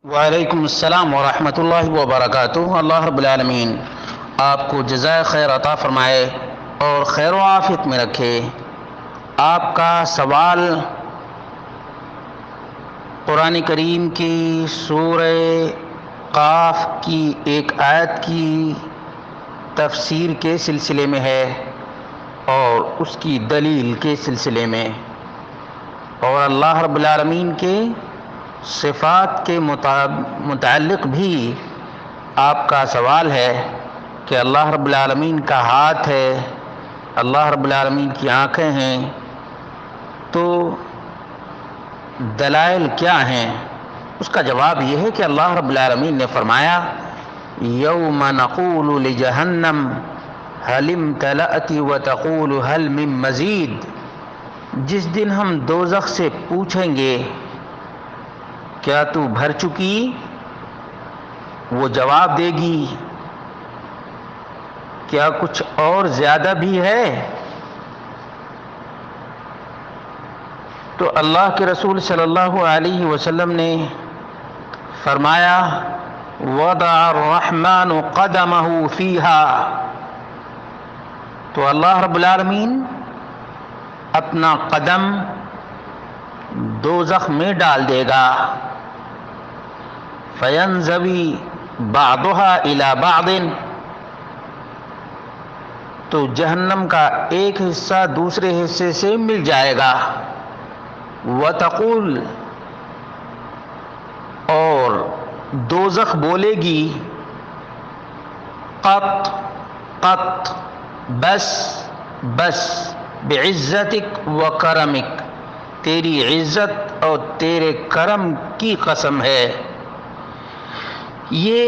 وعلیکم السلام ورحمۃ اللہ وبرکاتہ۔ اللہ رب العالمین آپ کو جزائے خیر عطا فرمائے اور خیر و عافیت میں رکھے۔ آپ کا سوال قرآن کریم کی سورہ قاف کی ایک آیت کی تفسیر کے سلسلے میں ہے اور اس کی دلیل کے سلسلے میں، اور اللہ رب العالمین کے صفات کے متعلق بھی آپ کا سوال ہے کہ اللہ رب العالمین کا ہاتھ ہے، اللہ رب العالمین کی آنکھیں ہیں، تو دلائل کیا ہیں؟ اس کا جواب یہ ہے کہ اللہ رب العالمین نے فرمایا یوم نقول لجہنم هل امتلأت وتقول هل من مزید، جس دن ہم دوزخ سے پوچھیں گے کیا تو بھر چکی، وہ جواب دے گی کیا کچھ اور زیادہ بھی ہے؟ تو اللہ کے رسول صلی اللہ علیہ وسلم نے فرمایا وضع الرحمن قدمہ فیہا، تو اللہ رب العالمین اپنا قدم دوزخ میں ڈال دے گا، فینزوی بعضها الی بعض، تو جہنم کا ایک حصہ دوسرے حصے سے مل جائے گا، وتقول، اور دوزخ بولے گی قط قط، بس بس، بعزتک و کرمک، تیری عزت اور تیرے کرم کی قسم ہے۔ یہ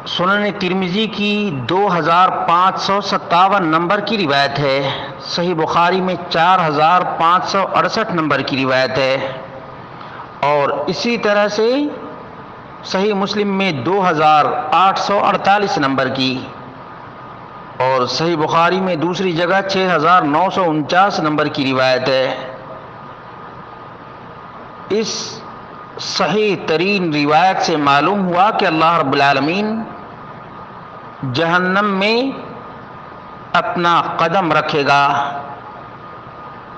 سنن ترمذی کی 2557 نمبر کی روایت ہے، صحیح بخاری میں 4568 نمبر کی روایت ہے، اور اسی طرح سے صحیح مسلم میں 2848 نمبر کی، اور صحیح بخاری میں دوسری جگہ 6949 نمبر کی روایت ہے۔ اس صحیح ترین روایت سے معلوم ہوا کہ اللہ رب العالمین جہنم میں اپنا قدم رکھے گا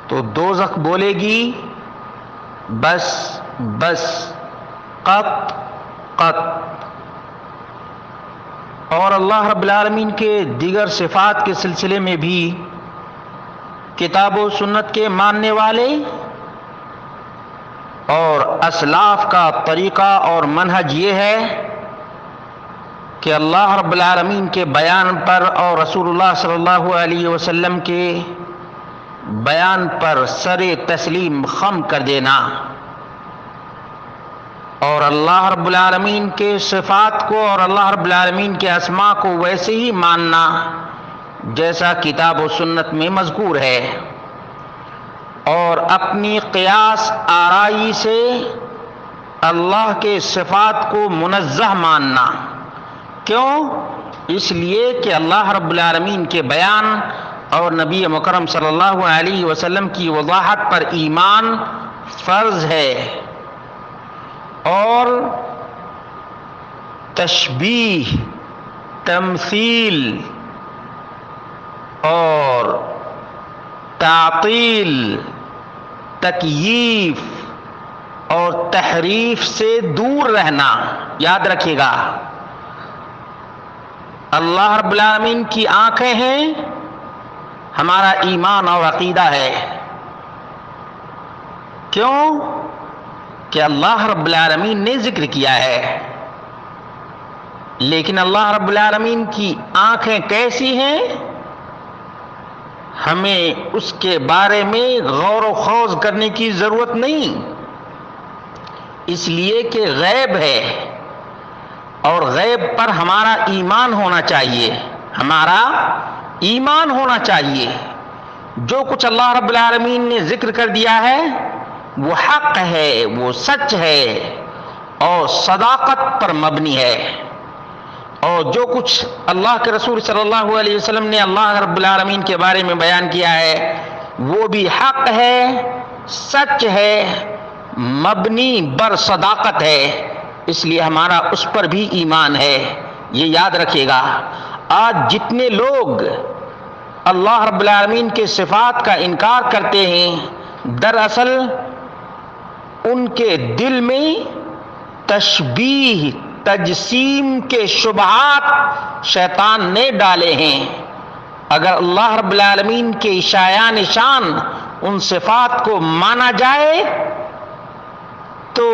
تو دوزخ بولے گی بس بس، قط قط، اور اللہ رب العالمین کے دیگر صفات کے سلسلے میں بھی کتاب و سنت کے ماننے والے اور اسلاف کا طریقہ اور منہج یہ ہے کہ اللہ رب العالمین کے بیان پر اور رسول اللہ صلی اللہ علیہ وسلم کے بیان پر سر تسلیم خم کر دینا، اور اللہ رب العالمین کے صفات کو اور اللہ رب العالمین کے اسماء کو ویسے ہی ماننا جیسا کتاب و سنت میں مذکور ہے، اور اپنی قیاس آرائی سے اللہ کے صفات کو منزہ ماننا۔ کیوں؟ اس لیے کہ اللہ رب العالمین کے بیان اور نبی مکرم صلی اللہ علیہ وسلم کی وضاحت پر ایمان فرض ہے، اور تشبیہ، تمثیل اور تعطیل، تکییف اور تحریف سے دور رہنا۔ یاد رکھیے گا اللہ رب العالمین کی آنکھیں ہیں، ہمارا ایمان اور عقیدہ ہے۔ کیوں؟ کہ اللہ رب العالمین نے ذکر کیا ہے، لیکن اللہ رب العالمین کی آنکھیں کیسی ہیں ہمیں اس کے بارے میں غور و خوض کرنے کی ضرورت نہیں، اس لیے کہ غیب ہے، اور غیب پر ہمارا ایمان ہونا چاہیے، ہمارا ایمان ہونا چاہیے۔ جو کچھ اللہ رب العالمین نے ذکر کر دیا ہے وہ حق ہے، وہ سچ ہے اور صداقت پر مبنی ہے، اور جو کچھ اللہ کے رسول صلی اللہ علیہ وسلم نے اللہ رب العالمین کے بارے میں بیان کیا ہے وہ بھی حق ہے، سچ ہے، مبنی بر صداقت ہے، اس لیے ہمارا اس پر بھی ایمان ہے۔ یہ یاد رکھیے گا، آج جتنے لوگ اللہ رب العالمین کے صفات کا انکار کرتے ہیں، دراصل ان کے دل میں تشبیہ تجسیم کے شبہات شیطان نے ڈالے ہیں۔ اگر اللہ رب العالمین کے شایان شان ان صفات کو مانا جائے تو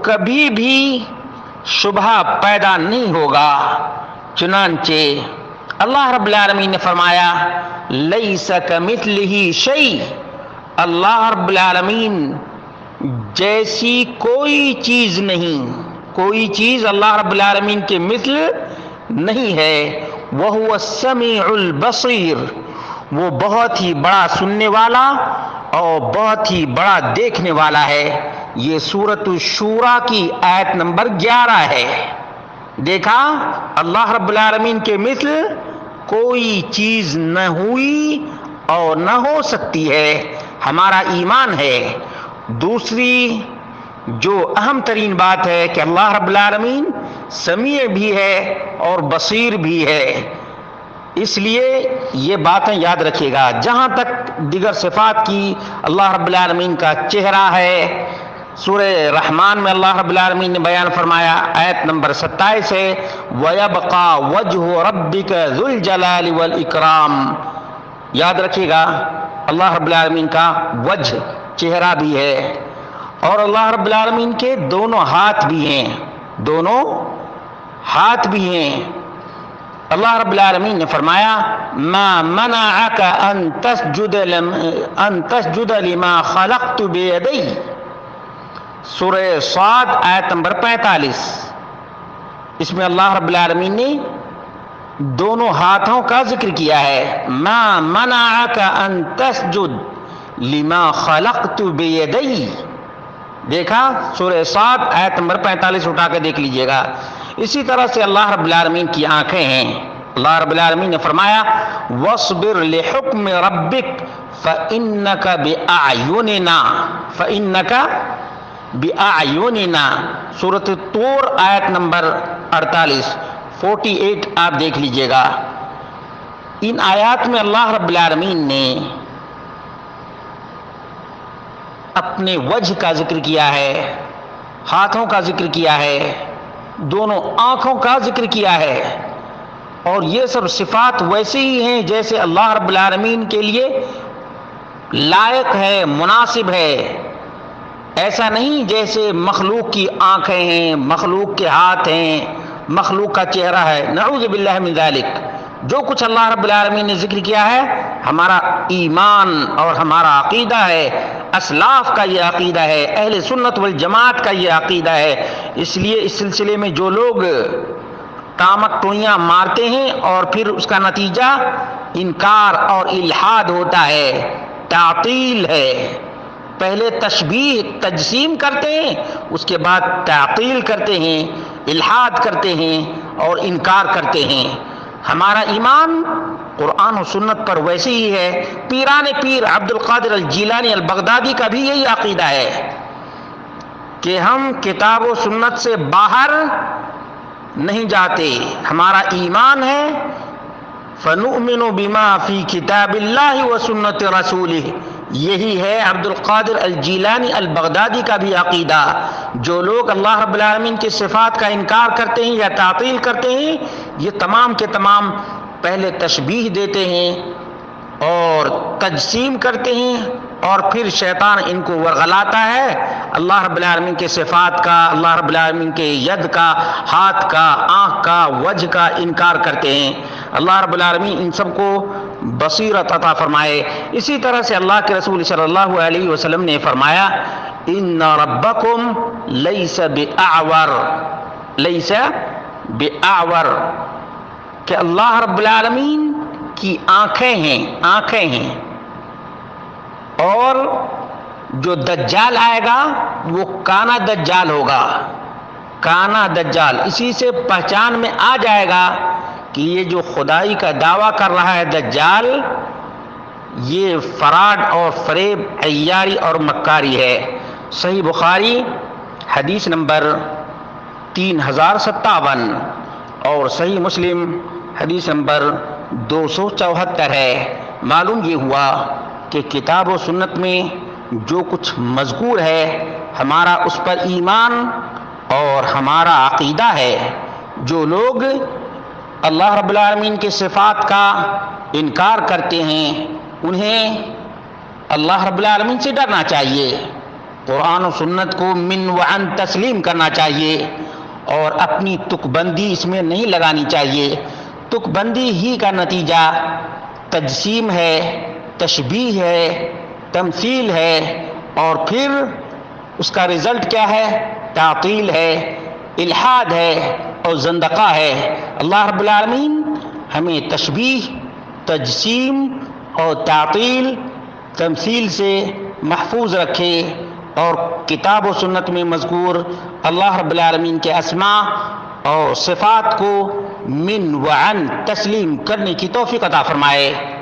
کبھی بھی شبہ پیدا نہیں ہوگا۔ چنانچہ اللہ رب العالمین نے فرمایا لیس کمثلہ شیء، اللہ رب العالمین جیسی کوئی چیز نہیں، کوئی چیز اللہ رب العالمین کے مثل نہیں ہے۔ وَهُوَ السَّمِيعُ الْبَصِيرُ، وہ بہت ہی بڑا سننے والا اور بہت ہی بڑا دیکھنے والا ہے۔ یہ سورۃ الشورى کی آیت نمبر 11 ہے۔ دیکھا، اللہ رب العالمین کے مثل کوئی چیز نہ ہوئی اور نہ ہو سکتی ہے، ہمارا ایمان ہے۔ دوسری جو اہم ترین بات ہے کہ اللہ رب العالمین سمیع بھی ہے اور بصیر بھی ہے، اس لیے یہ باتیں یاد رکھیے گا۔ جہاں تک دیگر صفات کی اللہ رب العالمین کا چہرہ ہے، سورہ رحمان میں اللہ رب العالمین نے بیان فرمایا، آیت نمبر 27 ہے، وَيَبْقَى وَجْهُ رَبِّكَ ذُو الْجَلَالِ وَالْإِكْرَامِ۔ یاد رکھیے گا، اللہ رب العالمین کا وجہ چہرہ بھی ہے، اور اللہ رب العالمین کے دونوں ہاتھ بھی ہیں، دونوں ہاتھ بھی ہیں۔ اللہ رب العالمین نے فرمایا ما منعک ان تسجد لما خلقت بیدی، سورہ صاد آیت نمبر 45۔ اس میں اللہ رب العالمین نے دونوں ہاتھوں کا ذکر کیا ہے۔ ما منعک ان تسجد لما خلقت بیدی، دیکھا سورہ صاد آیت نمبر 45 اٹھا کے دیکھ لیجئے گا۔ اسی طرح سے اللہ رب العالمین کی آنکھیں ہیں۔ اللہ رب العالمین نے فرمایا وَاصْبِرْ لِحُكْمِ رَبِّكَ فَإِنَّكَ بِأَعْيُنِنَا، سورۃ طور آیت نمبر 48 آپ دیکھ لیجئے گا۔ ان آیات میں اللہ رب العالمین نے اپنے وجہ کا ذکر کیا ہے، ہاتھوں کا ذکر کیا ہے، دونوں آنکھوں کا ذکر کیا ہے، اور یہ سب صفات ویسے ہی ہیں جیسے اللہ رب العالمین کے لیے لائق ہے، مناسب ہے۔ ایسا نہیں جیسے مخلوق کی آنکھیں ہیں، مخلوق کے ہاتھ ہیں، مخلوق کا چہرہ ہے، نعوذ باللہ من ذالک۔ جو کچھ اللہ رب العالمین نے ذکر کیا ہے ہمارا ایمان اور ہمارا عقیدہ ہے، اسلاف کا یہ عقیدہ ہے، اہل سنت والجماعت کا یہ عقیدہ ہے۔ اس لیے اس سلسلے میں جو لوگ ٹامک ٹوئیاں مارتے ہیں اور پھر اس کا نتیجہ انکار اور الحاد ہوتا ہے، تعطیل ہے، پہلے تشبیہ تجسیم کرتے ہیں، اس کے بعد تعطیل کرتے ہیں، الحاد کرتے ہیں اور انکار کرتے ہیں۔ ہمارا ایمان قرآن و سنت پر ویسے ہی ہے۔ پیران پیر عبد القادر الجیلانی البغدادی کا بھی یہی عقیدہ ہے کہ ہم کتاب و سنت سے باہر نہیں جاتے، ہمارا ایمان ہے فَنُؤْمِنُ بِمَا فِي كِتَابِ اللَّهِ وَسُنَّةِ رَسُولِهِ۔ یہی ہے عبد القادر الجیلانی البغدادی کا بھی عقیدہ۔ جو لوگ اللہ رب العالمین کی صفات کا انکار کرتے ہیں یا تعطیل کرتے ہیں، یہ تمام کے تمام پہلے تشبیہ دیتے ہیں اور تجسیم کرتے ہیں، اور پھر شیطان ان کو ورغلاتا ہے اللہ رب العالمین کے صفات کا، اللہ رب العالمین کے ید کا، ہاتھ کا، آنکھ کا، وجہ کا انکار کرتے ہیں۔ اللہ رب العالمین ان سب کو بصیرت عطا فرمائے۔ اسی طرح سے اللہ کے رسول صلی اللہ علیہ وسلم نے فرمایا ان ربکم لیس بأعور، لیس بأعور، کہ اللہ رب العالمین کی آنکھیں ہیں، اور جو دجال آئے گا وہ کانا دجال ہوگا، کانا دجال۔ اسی سے پہچان میں آ جائے گا کہ یہ جو خدائی کا دعویٰ کر رہا ہے دجال، یہ فراڈ اور فریب، عیاری اور مکاری ہے۔ صحیح بخاری حدیث نمبر 3057 اور صحیح مسلم حدیث نمبر 274 ہے۔ معلوم یہ ہوا کہ کتاب و سنت میں جو کچھ مذکور ہے ہمارا اس پر ایمان اور ہمارا عقیدہ ہے۔ جو لوگ اللہ رب العالمین کے صفات کا انکار کرتے ہیں انہیں اللہ رب العالمین سے ڈرنا چاہیے، قرآن و سنت کو من وعن تسلیم کرنا چاہیے اور اپنی تک بندی اس میں نہیں لگانی چاہیے۔ تک بندی ہی کا نتیجہ تجسیم ہے، تشبیہ ہے، تمثیل ہے، اور پھر اس کا رزلٹ کیا ہے؟ تعطیل ہے، الحاد ہے اور زندقہ ہے۔ اللہ رب العالمین ہمیں تشبیہ، تجسیم اور تعطیل، تمثیل سے محفوظ رکھے اور کتاب و سنت میں مذکور اللہ رب العالمین کے اسماء اور صفات کو من وعن تسلیم کرنے کی توفیق عطا فرمائے۔